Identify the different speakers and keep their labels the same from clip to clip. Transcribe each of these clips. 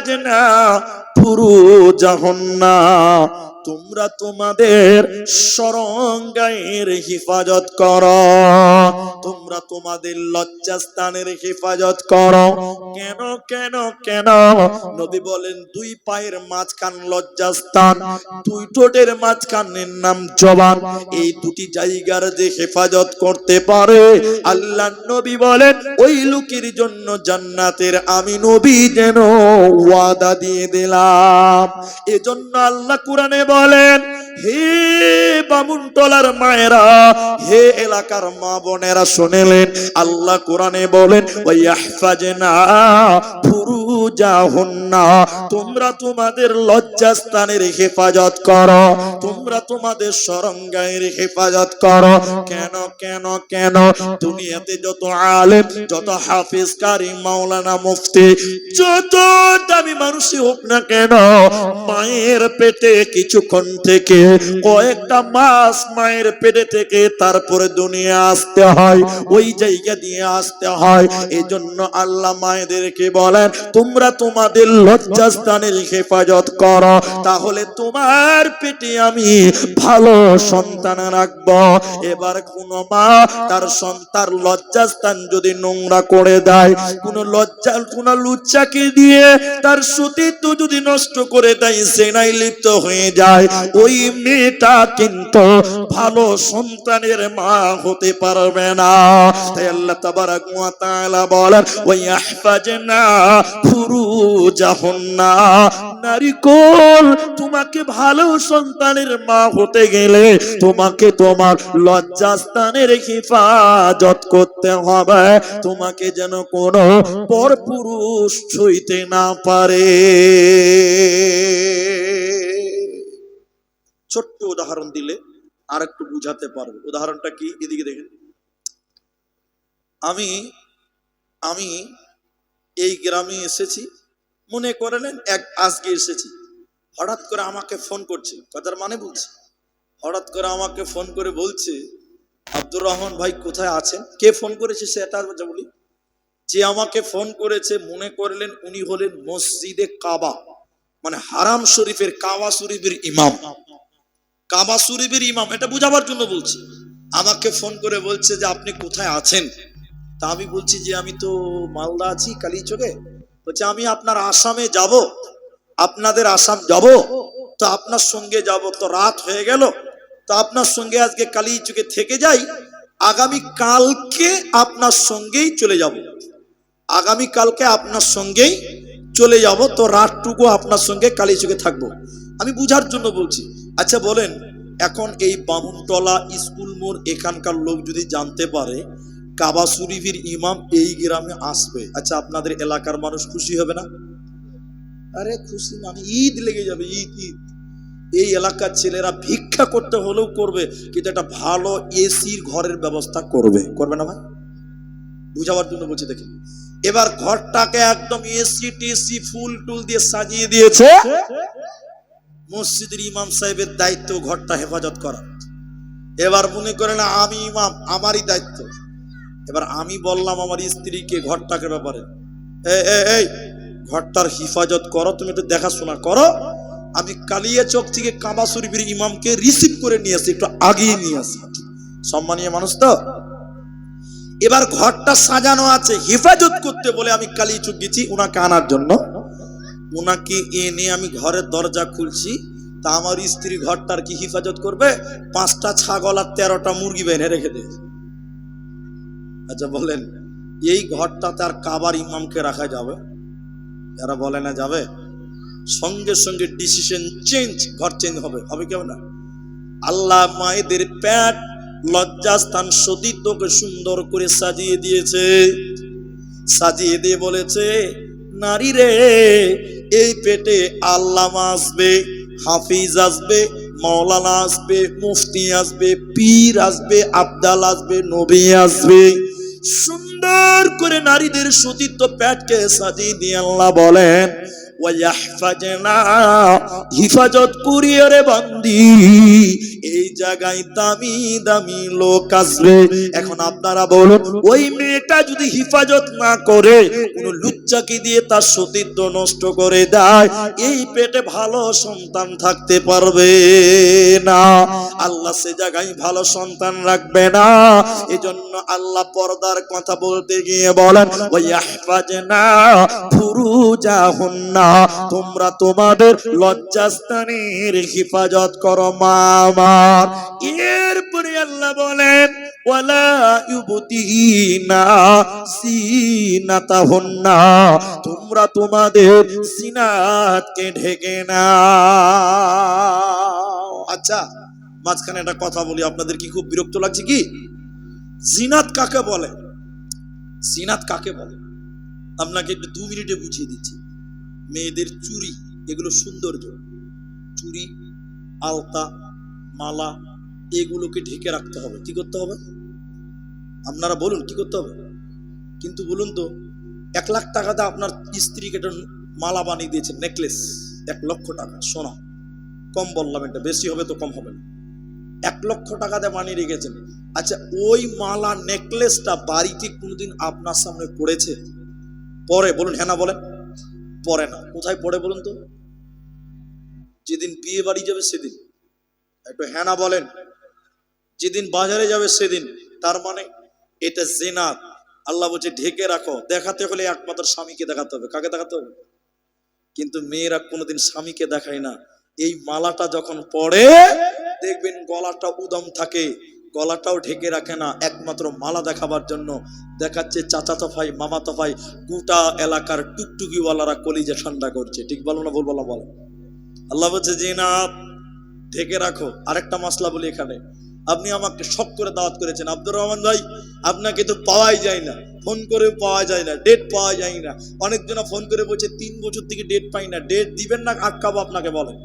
Speaker 1: ইয়াহফাজনা ফুরুজাহুন্না, তোমরা তোমাদের শরঙ্গায়ের হিফাজত করো, তোমরা তোমাদের লজ্জাস্থানের হিফাজত করো। কেন কেন কেন? নবী বলেন দুই পায়ের মাঝখান লজ্জাস্থান, দুই ঠোঁটের মাঝখানের নাম জবান, এই দুটি জায়গার যে হেফাজত করতে পারে আল্লাহ নবী বলেন ওই লোকের জন্য জান্নাতের আমি নবী যেন ওয়াদা দিয়ে দিলাম। এজন্য আল্লাহ কোরআনে বলেন, হে বামুনটলার মায়েরা, হে এলাকার মা বোনেরা শুনেলেন, আল্লাহ কোরআনে বলেন ওয়াহফাজনা ফুরুজাহুন্না, তোমরা তোমাদের লজ্জাস্থানের হেফাজত করো, তোমরা তোমাদের শরঙ্গায়ের হেফাজত করো। কেন কেন কেন? দুনিয়াতে যত আলেম, যত হাফেজ, কারি, মাওলানা, মুফতি, যত দামি মানুষই হোক না কেন, মায়ের পেটে কিছুক্ষণ থেকে কয়েকটা মাস মায়ের পেটে থেকে তারপরে দুনিয়া আসতে হয়, ওই জায়গা দিয়ে আসতে হয়। এজন্য আল্লাহ মায়েদেরকে বলেন তোমরা তোমাদের লজ্জাস্থানের হেফাজত করো, তাহলে তোমার পেটে আমি ভালো সন্তান রাখবো। এবার কোন মা তার সন্তান লজ্জাস্থান যদি নোংরা করে দেয়, কোন লুচ্চাকে দিয়ে তার সতীত্ব যদি নষ্ট করে দেয়, সেনাই লিপ্ত হয়ে যায়, ওই মেয়েটা কিন্তু ভালো সন্তানের মা হতে পারবে না। তাই আল্লাহ তাবারাক ওয়া তাআলা বলেন ওয়াহফাজনা ফুরুজাহুন্না, নারী কোল, তোমাকে ভালো সন্তানের মা হতে গেলে তোমাকে তোমার লজ্জাস্থানের হেফাজত করতে হবে, তোমাকে যেন কোনো পরপুরুষ ছুঁইতে না পারে। ছোট্ট উদাহরণ দিলে আর একটু বুঝাতে পারবো। উদাহরণটা কি? এদিকে দেখেন, আমি এই গ্রামে এসেছি, মনে করে নেন আজকে এসেছি, হঠাৎ করে আমাকে ফোন করছে, কথার মানে বলছি, হঠাৎ করে আমাকে ফোন করে বলছে আব্দুর রহমান ভাই কোথায় আছেন? কে ফোন করেছে সেটা বলি। যে আমাকে ফোন করেছে মনে করলেন উনি হলেন মসজিদে কাবা, মানে হারাম শরীফের কাবা শরীফের ইমাম, কাবা শরীফের ইমাম, এটা বুঝাবার জন্য বলছি। আমাকে ফোন করে বলছে যে আপনি কোথায় আছেন? তা আমি বলছি যে আমি তো মালদা আছি, কালীচকে। বলছে আমি আপনার আসামে যাব, আপনাদের আসাম যাব, তো আপনার সঙ্গে যাব, তো রাত হয়ে গেল, তো আপনার সঙ্গে আজকে কালীচকে থেকে যাই, আগামী কালকে আপনার সঙ্গেই চলে যাব, আগামী কালকে আপনার সঙ্গেই চলে যাব, তো রাতটুকু আপনার সঙ্গে কালীচকে থাকবো। আমি বুঝার জন্য বলছি। আচ্ছা বলেন, এখন এই বামুনটলা স্কুল মোড় এখানকার লোক যদি জানতে পারে কাবা শরীফের ইমাম এই গ্রামে আসবে, আচ্ছা আপনাদের এলাকার মানুষ খুশি হবে না? আরে খুশি মানে ঈদ লেগে যাবে, ঈদ ঈদ। এই এলাকার ছেলেরা ভিক্ষা করতে হলেও করবে, কিন্তু একটা ভালো এসির ঘরের ব্যবস্থা করবে, করবে না ভাই? বুঝাবার জন্য বলছি। দেখি এবার ঘরটাকে একদম এসি টিসি ফুল টুল দিয়ে সাজিয়ে দিয়েছে, মসজিদের ইমাম সাহেবের দায়িত্ব ঘরটা হেফাজত করা। এবার মনে করে না আমি ইমাম, আমারই দায়িত্ব। এবার আমি বললাম আমার স্ত্রীকে ঘরটাকে ব্যাপারে, এই ঘরটার হিফাজত করো, তুমি একটু দেখাশোনা করো, আমি কালিয়াচক থেকে কাবা শরীফের ইমামকে রিসিভ করে নিয়ে আসি, একটু আগিয়ে নিয়ে আসি, সম্মানীয় মানুষ তো। এবার ঘরটা সাজানো আছে, হেফাজত করতে বলে আমি কালিয়াচক গেছি উনাকে আনার জন্য। উনাকে এনে আমি ঘরের দরজা খুলছি, তা আমার স্ত্রী ঘরটার কি হিফাজত করবে? 5টা ছাগল আর 13টা মুরগি বেঁধে রেখে দিয়েছে। আচ্ছা বলেন এই ঘরটাতে আর কাবার ইমামকে রাখা যাবে? এরা বলে না যাবে, সঙ্গে সঙ্গে ডিসিশন চেঞ্জ, ঘর চেঞ্জ হবে, হবে কেউ না? আল্লাহ মায়েদের পেট, লজ্জাস্থান, সতীত্বকে সুন্দর করে সাজিয়ে দিয়েছে, সাজিয়ে দিয়ে বলেছে নারী রে, এই পেটে আল্লামা আসবে, হাফিজ আসবে, মাওলানা আসবে, মুফতি আসবে, পীর আসবে, আবদাল আসবে, নবী আসবে। সুন্দর করে নারীদের সতীত্ব পেটকে সাজিয়ে দিয়ে আল্লাহ বলেন ওয়াহফাজনা, হিফাজত করিয়ে রে বান্দি। এই জায়গায় দামি দামি লোক আসবে। এখন আপনারা বলুন, ওই মেয়েটা যদি হিফাজত না করে, কোন লুচ্চাকে দিয়ে তার সতীত্ব নষ্ট করে দেয়, এই পেটে ভালো সন্তান থাকতে পারবে না। আল্লাহ সে জায়গায় ভালো সন্তান রাখবে না। এজন্য আল্লাহ পর্দার কথা বলতে গিয়ে বলেন, ওয়াহফাজনা ফুরুজাহুন্না, তোমরা তোমাদের লজ্জাস্থানের হিফাজত করো মা আমার। এরপরে আল্লাহ বলেন, ওয়ালা ইউবদিনা সিনাতাহুন্না, তোমরা তোমাদের সিনাতকে ঢেকে নাও। আচ্ছা, মাঝখানে একটা কথা বলি, আপনাদের কি খুব বিরক্ত লাগছে কি? জিনাত কাকে বলে? জিনাত কাকে বলে আপনাকে একটু 2 মিনিটে বুঝিয়ে দিচ্ছি। মেয়েদের চুড়ি, এগুলো সৌন্দর্য, চুড়ি, আলতা, মালা, এগুলোকে ঢেকে রাখতে হবে। কি করতে হবে? আপনারা বলুন কি করতে হবে? কিন্তু বলুন তো, 1 লাখ টাকাতে আপনার স্ত্রীকে একটা মালা বানিয়ে দিয়েছেন, নেকলেস, 1 লক্ষ টাকা সোনা, কম বললাম, এটা বেশি হবে তো কম হবে না, 1 লক্ষ টাকাতে বানিয়ে রেখেছেন। আচ্ছা, ওই মালা নেকলেসটা বাড়িতে কোনোদিন আপনার সামনে পড়েছে? পরে বলুন, হ্যাঁ না বলেন। পরে না। কোথায় পড়ে বলুন তো? যেদিন বিয়ে বাড়ি যাবে সেদিন। একটু হ্যাঁ না বলেন। যেদিন বাজারে যাবে সেদিন। তার মানে এটা জিনাত। আল্লাহ বলছে ঢেকে রাখো। দেখাতে হলে একমাত্র স্বামীকে দেখাতে হবে। কাকে দেখাতে হবে? কিন্তু মেয়েরা কোনোদিন স্বামীকে দেখায় না। এই মালাটা যখন পড়ে দেখবেন গলাটা উদম থাকে, গলাটাও ঢেকে রাখে না, একমাত্র মালা দেখাবার জন্য। দেখাচ্ছে চাচাতো ভাই, মামাতো ভাই, গোটা এলাকার টুকটুকিওয়ালারা কলিজা ঠান্ডা করছে। ঠিক বলো না, বলবো না? বলো। আল্লাহ বলছে জিনাত, ঢেকে রাখো। আরেকটা মাসলা বলি এখানে, আপনি আমাকে শখ করে দাওয়াত করেছেন, আব্দুর রহমান ভাই, আপনাকে তো পাওয়াই যায় না, ফোন করে পাওয়া যায় না, ডেট পাওয়া যায় না। অনেকজন ফোন করে বলছে 3 বছর থেকে ডেট পাই না। ডেট দিবেন না আটকাবো আপনাকে, বলেন।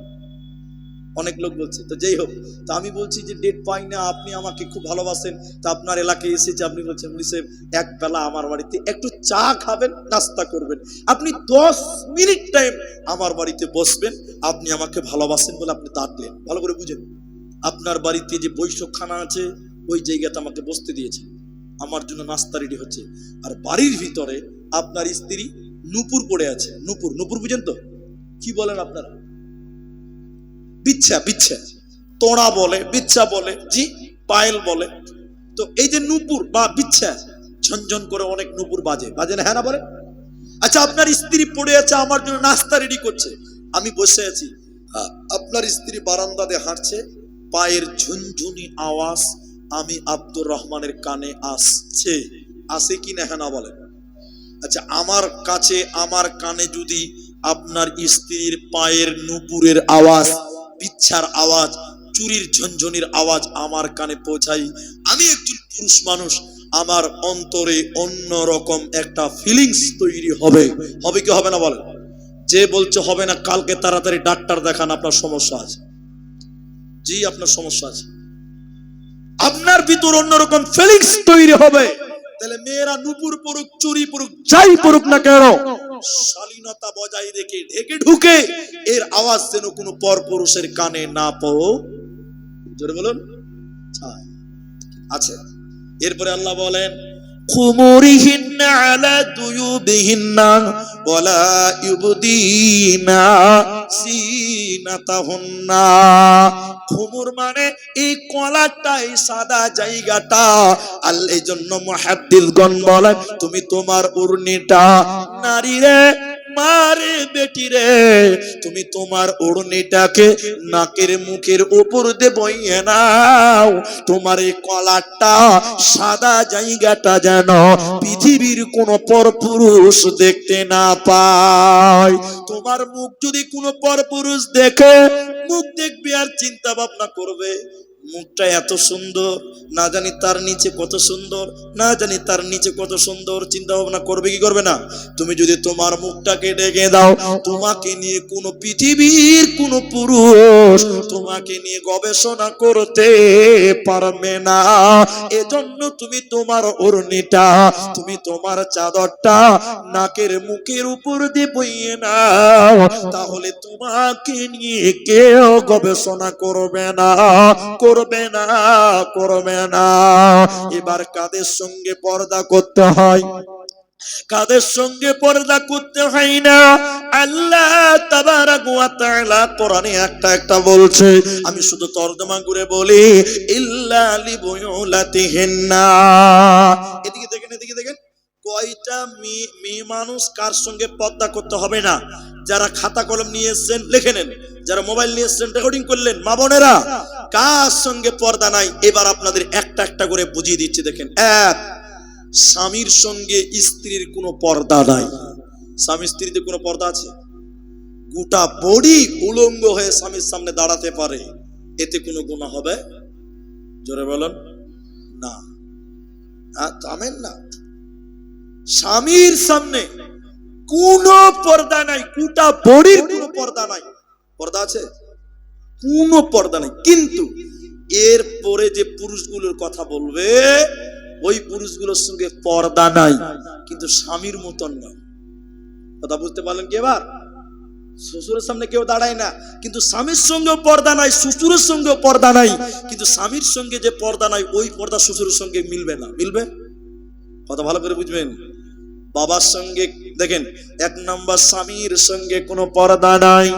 Speaker 1: অনেক লোক বলছে। তো যেই হোক, তা আমি বলছি যে ডেট পাই না, আপনি আমাকে খুব ভালোবাসেন, তা আপনার এলাকায় এসেছে, আপনি বলছেন মুলি সাহেব এক বেলা আমার বাড়িতে একটু চা খাবেন, নাস্তা করবেন, আপনি 10 মিনিট টাইম আমার বাড়িতে বসবেন, আপনি আমাকে ভালোবাসেন বলে আপনি ডাকলেন। ভালো করে বুঝেন, আপনার বাড়িতে যে বৈঠকখানা আছে ওই জায়গাতে আমাকে বসতে দিয়েছে, আমার জন্য নাস্তা রেডি হচ্ছে, আর বাড়ির ভিতরে আপনার স্ত্রী নুপুর পড়ে আছে। নুপুর, নুপুর বুঝেন তো? কি বলেন আপনারা? বিচ্ছা, বিচ্ছা, তোড়া বলে, বিচ্ছা বলে, জি, পায়েল বলে। তো এই যে নুপুর বা বিচ্ছা, ঝনঝন করে অনেক নুপুর বাজে, বাজে না, হ্যাঁ না বলে? আচ্ছা, আপনার স্ত্রী পড়ে আছে, আমার জন্য নাস্তা রেডি করছে, আমি বসে আছি, আপনার স্ত্রী বারান্দাতে হাঁটছে, পায়ের ঝুনঝুনি আওয়াজ আমি আব্দুর রহমানের কানে আসছে, আসে কি না, হ্যাঁ না বলেন? আচ্ছা, আমার কাছে, আমার কানে যদি আপনার স্ত্রীর পায়ের নুপুরের আওয়াজ, বিচ্ছার আওয়াজ, চুরির ঝনঝনির আওয়াজ আমার কানে পৌঁছাই, আমি একজন পুরুষ মানুষ, আমার অন্তরে অন্যরকম একটা ফিলিংস তৈরি হবে। হবে কি হবে না বলেন? যে বলছে হবে না, কালকে তাড়াতাড়ি ডাক্তার দেখান, আপনার সমস্যা আছে। জি, আপনার সমস্যা আছে। আপনার ভিতর অন্যরকম ফিলিংস তৈরি হবে। তাহলে মেয়েরা নুপুর পড়ুক, চুরি পড়ুক, যাই পড়ুক না কেন, শালীনতা বজায় রেখে ঢেকে ঢুকে এর আওয়াজ যেন কোনো পরপুরুষের কানে না পড়ে। জোরে বলুন। আচ্ছা, এরপরে আল্লাহ বলেন, খুমুরিহিন্না আলা দুয়ুবিহিন্না ওয়ালা ইউবদিনা সিনাতাহুন্না। খুমুর মানে এই কলাটা, এই সাদা জায়গাটা। আল্লাহ এই জন্য মুহাদ্দিসগণ বলেন, তুমি তোমার ওড়নিটা, নারী রে, মারে বেটি রে, তুমি তোমার ওড়নিটাকে নাকের মুখের উপর দিয়ে বইয়ে নাও। তোমার এই কলারটা, সাদা জায়গাটা যেন পৃথিবীর কোন পরপুরুষ দেখতে না পায়। তোমার মুখ যদি কোনো পরপুরুষ দেখে, মুখ দেখবে আর চিন্তা ভাবনা করবে, মুখটা এত সুন্দর, না জানি তার নিচে কত সুন্দর, না জানি তার নিচে কত সুন্দর। চিন্তা ভাবনা করবে কি করবে না? তুমি যদি তোমার মুখটাকে ঢেকে দাও, তোমাকে নিয়ে কোন পৃথিবীর কোন পুরুষ তোমাকে নিয়ে গবেষণা করতে পারবে না। এজন্য তুমি তোমার ওড়নিটা, তুমি তোমার চাদরটা নাকের মুখের উপর দিয়ে বইয়ে নাও, তাহলে তোমাকে নিয়ে কেউ গবেষণা করবে না, করবে না, করবে না। এবার কাদের সঙ্গে পর্দা করতে হয়, কাদের সঙ্গে পর্দা করতে হয় না? আল্লাহ তাবারাক ওয়া তাআলা কোরআনে একটা একটা বলছে, আমি শুধু তরজমা করে বলি, ইল্লা লিবুলাতিহিন্না। এদিকে দেখেন, এদিকে দেখেন, কয়টা মেয়ে মানুষ কার সঙ্গে পর্দা করতে হবে না? যারা খাতা কলম নিয়ে এসেছেন লিখে নেন, যারা মোবাইল নিয়ে এসেছেন রেকর্ডিং করলেন, মা বোনেরা কার সঙ্গে পর্দা নাই এবার আপনাদের একটা একটা করে বুঝিয়ে দিচ্ছি। দেখেন, এক, স্বামীর সঙ্গে স্ত্রীর কোনো পর্দা নাই। স্বামী স্ত্রীতে কোনো পর্দা আছে? গোটা বডি উলঙ্গ হয়ে স্বামীর সামনে দাঁড়াতে পারে, এতে কোনো গুনাহ হবে? জোরে বলেন না। থামেন না। স্বামীর সামনে কোনো পর্দা নাই, গোটা বডির কোনো পর্দা নাই। পর্দা আছে? কোনো পর্দা নাই। কিন্তু এরপরে যে পুরুষগুলোর কথা বলবে, ওই পুরুষগুলোর সঙ্গে পর্দা নাই, কিন্তু স্বামীর মতন নয়। কথা বুঝতে পারলেন কি? এবার শ্বশুরের সামনে কেউ দাঁড়ায় না, কিন্তু স্বামীর সঙ্গেও পর্দা নাই, শ্বশুরের সঙ্গেও পর্দা নাই, কিন্তু স্বামীর সঙ্গে যে পর্দা নাই ওই পর্দা শ্বশুরের সঙ্গে মিলবে না। মিলবে? কথা ভালো করে বুঝবেন। বাবার সঙ্গে দেখেন, এক নম্বর স্বামীর সঙ্গে কোনো পর্দা নাই।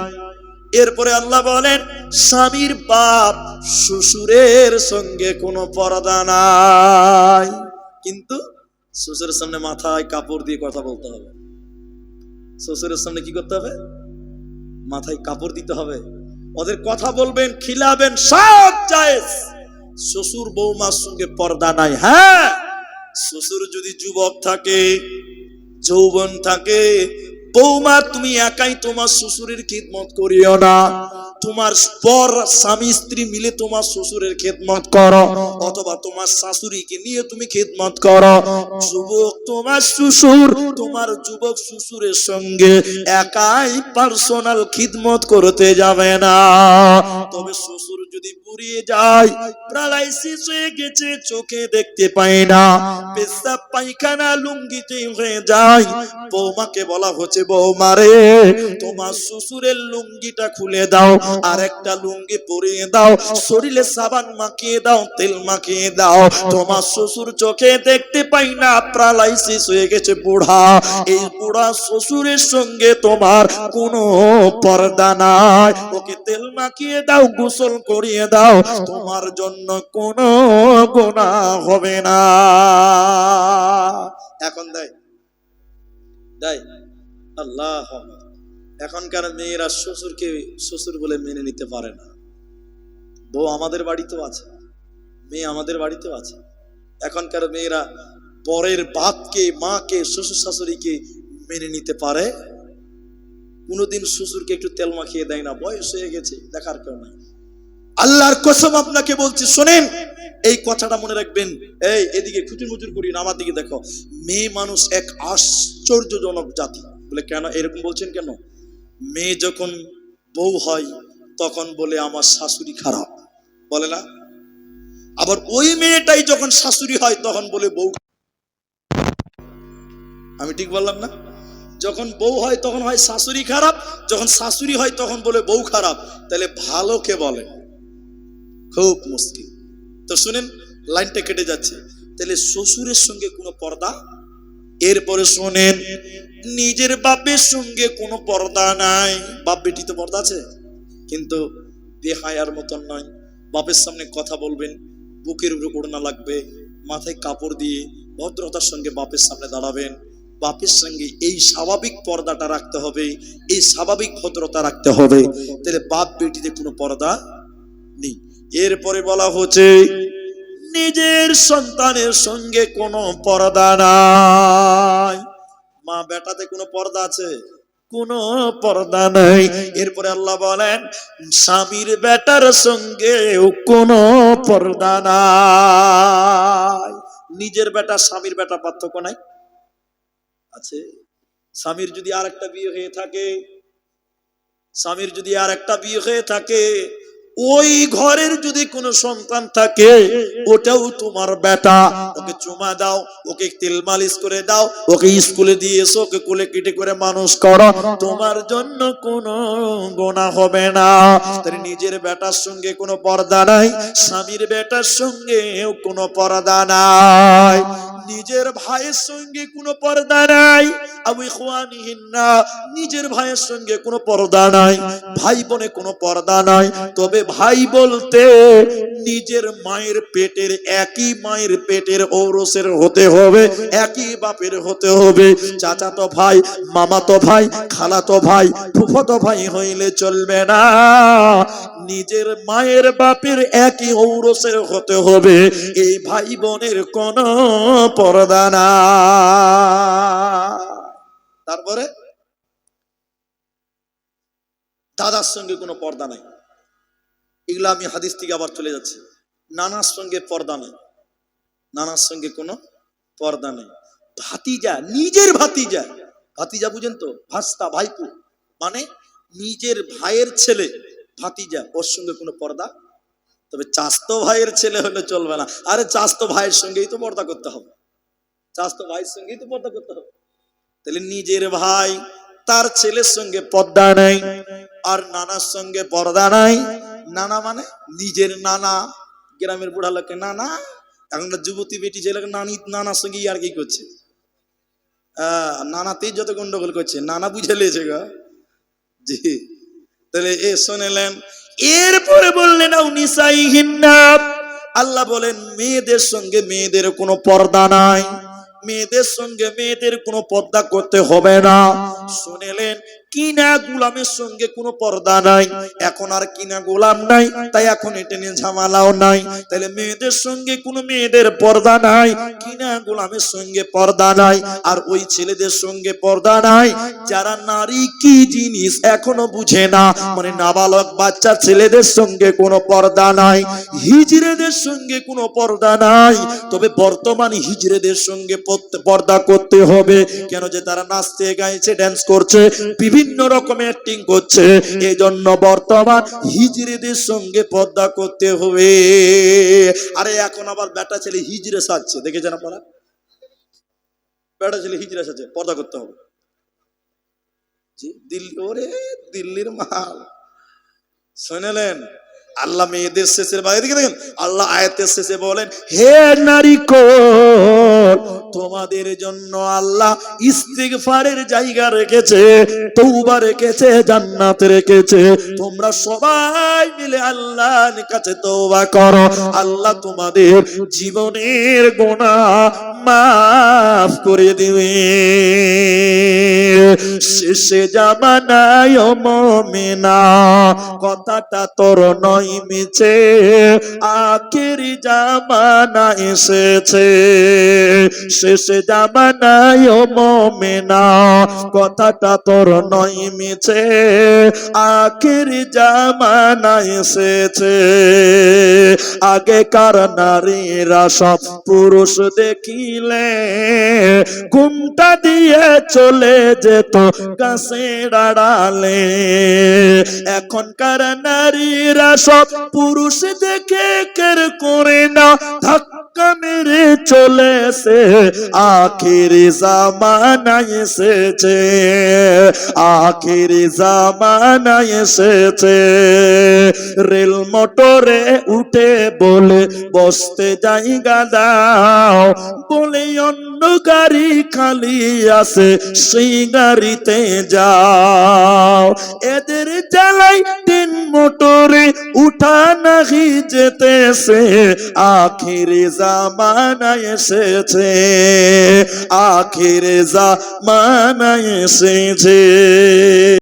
Speaker 1: এরপরে আল্লাহ বলেন স্বামীর বাপ শ্বশুরের সঙ্গে কোনো পর্দা নাই, কিন্তু শ্বশুরের সামনে মাথায় কাপড় দিয়ে কথা বলতে হবে। শ্বশুরের সামনে কি করতে হবে? মাথায় কাপড় দিতে হবে। ওদের কথা বলবেন, খিলাবেন, সব জায়েজ। শ্বশুর বৌমার সঙ্গে পর্দা নাই। হ্যাঁ, শ্বশুর যদি যুবক থাকে, যৌবন থাকে, বৌমা তুমি একাই তোমার শ্বশুরের খিদমত করিও না, তোমার পর স্বামী স্ত্রী মিলে তোমার শ্বশুরের খিদমত করো, অথবা তোমার শাশুড়িকে নিয়ে তুমি খিদমত করো। যুবক তোমার শ্বশুর, তোমার যুবক শ্বশুরের সঙ্গে একাই পার্সোনাল খিদমত করতে যাবে না। তবে শ্বশুর যদি পুড়িয়ে যায়, প্যারালাইসিস হয়ে গেছে, চোখে দেখতে পায় না, পেশাব পায়খানা লুঙ্গিতে হয়ে যায়, বৌমাকে বলা হচ্ছে, বৌমারে তোমার শ্বশুরের লুঙ্গিটা খুলে দাও, আর একটা লুঙ্গি পরিয়ে দাও, শরীরে সাবান মাখিয়ে দাও, তেল মাখিয়ে দাও। তোমার শ্বশুর চোখে দেখতে পাই না, প্যারালাইসিস হয়ে গেছে, বুড়া। এই বুড়া শ্বশুরের সঙ্গে তোমার কোনো পর্দা নাই। ওকে তেল মাখিয়ে দাও, গোসল করিয়ে দাও, তোমার জন্য কোনো গুনাহ হবে না। এখন দেয় দেয় আল্লাহ। এখনকার মেয়েরা শ্বশুরকে শ্বশুর বলে মেনে নিতে পারে না। বউ আমাদের বাড়িতেও আছে, মেয়ে আমাদের বাড়িতেও আছে। এখনকার মেয়েরা পরের বাপকে, মাকে, শ্বশুর শাশুড়িকে মেনে নিতে পারে? কোনোদিন শ্বশুরকে একটু তেল মাখিয়ে দেয় না, বয়স হয়ে গেছে, দেখার কেউ নাই। আল্লাহর কসম আপনাকে বলছি, শোনেন, এই কথাটা মনে রাখবেন। এই এদিকে খুচুর মুচুর করি না, আমার দিকে দেখো। মেয়ে মানুষ এক আশ্চর্যজনক জাতি। বলে কেন এরকম বলছেন কেন? মেয়ে যখন বউ হয় তখন বলে আমার শাশুড়ি খারাপ, বলে না? আবার ওই মেয়েটাই যখন শাশুড়ি হয় তখন বলে বউ। আমি ঠিক বললাম না? যখন বউ হয় তখন হয় শাশুড়ি খারাপ, যখন শাশুড়ি হয় তখন বলে বউ খারাপ। তাহলে ভালো কে বলে? খুব মুশকিল। তো শুনেন, লাইনটা কেটে যাচ্ছে। তাহলে শ্বশুরের সঙ্গে কোনো পর্দা। এরপরে শোনেন, নিজের বাপের সঙ্গে কোনো পর্দা নাই। বাপ বেটিতে পর্দা আছে, কিন্তু বেহায়ার মতন নয়। বাপের সামনে কথা বলবেন, বুকের উপরে ওড়না লাগবে, মাথায় কাপড় দিয়ে ভদ্রতার সঙ্গে বাপের সামনে দাঁড়াবেন। বাপের সঙ্গে এই স্বাভাবিক পর্দাটা রাখতে হবে, এই স্বাভাবিক ভদ্রতা রাখতে হবে। তাহলে বাপ বেটিতে কোনো পর্দা নেই। এরপরে বলা হচ্ছে নিজের সন্তানের সঙ্গে কোনো পর্দা নাই। মা বেটাতে কোনো পর্দা আছে? কোনো পর্দা নাই। এরপরে আল্লাহ বলেন স্বামীর বেটার সঙ্গে কোনো পর্দা নাই। নিজের বেটা স্বামীর বেটা পার্থক্য নাই? আছে। স্বামীর যদি আর একটা বিয়ে হয়ে থাকে, স্বামীর যদি আর একটা বিয়ে হয়ে থাকে, ওই ঘরের যদি কোনো সন্তান থাকে, ওটাও তোমার বেটা। ওকে চুমা দাও, ওকে তেল মালিশ করে দাও, ওকে স্কুলে দিয়ে এসো, ওকে কোলে কেটে করে মানুষ করো, তোমার জন্য কোনো গোনা হবে না। তাই নিজের বেটার সঙ্গে কোনো পর্দা নাই, স্বামীর বেটার সঙ্গে কোনো পর্দা নাই, নিজের ভাইয়ের সঙ্গে কোনো পর্দা নাই। আবু ইখওয়ানিহিন্না, নিজের ভাইয়ের সঙ্গে কোনো পর্দা নাই, ভাই বোনে কোনো পর্দা নাই। তবে ভাই বলতে নিজের মায়ের পেটের, একই মায়ের পেটের ঔরসের হতে হবে, একই বাপের হতে হবে। চাচাতো ভাই, মামাতো ভাই, খালাতো ভাই, ফুফাতো ভাই হইলে চলবে না, নিজের মায়ের বাপের একই ঔরসের হতে হবে। এই ভাই বোনের কোনো পর্দা না। তারপরে দাদার সঙ্গে কোনো পর্দা নাই। এগুলো আমি হাদিস থেকে আবার চলে যাচ্ছি। নানার সঙ্গে পর্দা নেই, নানার সঙ্গে কোনো পর্দা নেই। ভাতিজা, নিজের ভাতিজা, ভাতিজা বুঝেন তো, ভাস্তা, ভাইপো, মানে নিজের ভাইয়ের ছেলে ভাতিজা, ওর সঙ্গে কোনো পর্দা। তবে চাস্তো ভাইয়ের ছেলে হলে চলবে না। আরে চাস্তো ভাইয়ের সঙ্গেই তো পর্দা করতে হবে, চাস্তো ভাইয়ের সঙ্গেই তো পর্দা করতে হবে। তাহলে নিজের ভাই তার ছেলের সঙ্গে পর্দা নাই, আর নানার সঙ্গে পর্দা নাই। নানা মানে নিজের নানা, গ্রামের বুড়া লোকে নানা। এখনকার যুবতী বেটি ছেলেকে নানি, নানার সঙ্গে আর কি করছে, নানাতেই যত গন্ডগোল করছে, নানা বুঝে লিয়েছে গা। জি, তাহলে এ শুনেলেন। এরপরে বললেন আও নিসাইহিন্না, আল্লাহ বলেন মেয়েদের সঙ্গে মেয়েদের কোনো পর্দা নাই, মেয়েদের সঙ্গে মেয়েদের কোনো পর্দা করতে হবে না। শুনেলেন কিনা গোলামের সঙ্গে কোনো পর্দা নাই। এখন আর কিনা গোলাম নাই, তাই এখন এটা নিয়ে ঝামেলাও নাই। তাহলে মেয়েদের সঙ্গে কোনো মেয়েদের পর্দা নাই, কিনা গোলামের সঙ্গে পর্দা নাই। আর ওই ছেলেদের সঙ্গে পর্দা নাই যারা নারী কি জিনিস এখনো বুঝে না, মানে নাবালক বাচ্চা ছেলেদের সঙ্গে কোনো পর্দা নাই, হিজড়েদের সঙ্গে কোনো পর্দা নাই। তবে বর্তমান হিজড়েদের সঙ্গে পর্দা করতে হবে। কেন? যে তারা নাচতে, গাইছে, ড্যান্স করছে, বিভিন্ন রকমের অ্যাক্টিং করছে, এই জন্য বর্তমান হিজড়েদের সঙ্গে পর্দা করতে হবে। আরে এখন আবার বেটা ছেলে হিজড়ে সাজছে, দেখেছেন আপনারা? বেটা ছেলে হিজড়ে সাজছে, পর্দা করতে হবে। দিল্লি, ওরে দিল্লির মাল। শুনলেন আল্লাহ মেয়েদের শেষের বাইরে দিকে দেখেন, আল্লাহ আয়াতের শেষে বলেন হে নারীকোল, তোমাদের জন্য আল্লাহ ইস্তিগফারের জায়গা রেখেছে, তওবা রেখেছে, জান্নাত রেখেছে। তোমরা সবাই মিলে আল্লাহর কাছে তওবা করো, আল্লাহ তোমাদের জীবনের গুনাহ মাফ করে দিবে। শেষে জামানায় মুমিনা, কথাটা তোর নয় মিছে, আখেরি জামানা এসেছে। শেষে জামানায় মুমিনা, কথাটা তোর নয় মিছে, আখেরি জামানা এসেছে। আগেকার নারীরা সব পুরুষ দেখিলে ঘুমটা দিয়ে চলে যেত গাছের আড়ালে। এখনকার নারীরা সব পুরুষ দেখে কের করে না, ধাক্কা মেরে চলেছে, আখেরি জামানা এসেছে, আখেরি জামানা এসেছে। রেল মোটরে উঠে বলে বসতে জায়গা দাও, বলে অন্য গাড়ি খালি আছে, সেই গাড়িতে যাও। এদের জ্বালাই ট্রেন মোটরে উঠা নাহি যেতেছে, আখেরি জামানা এসেছে, আখেরি জামানা এসেছে।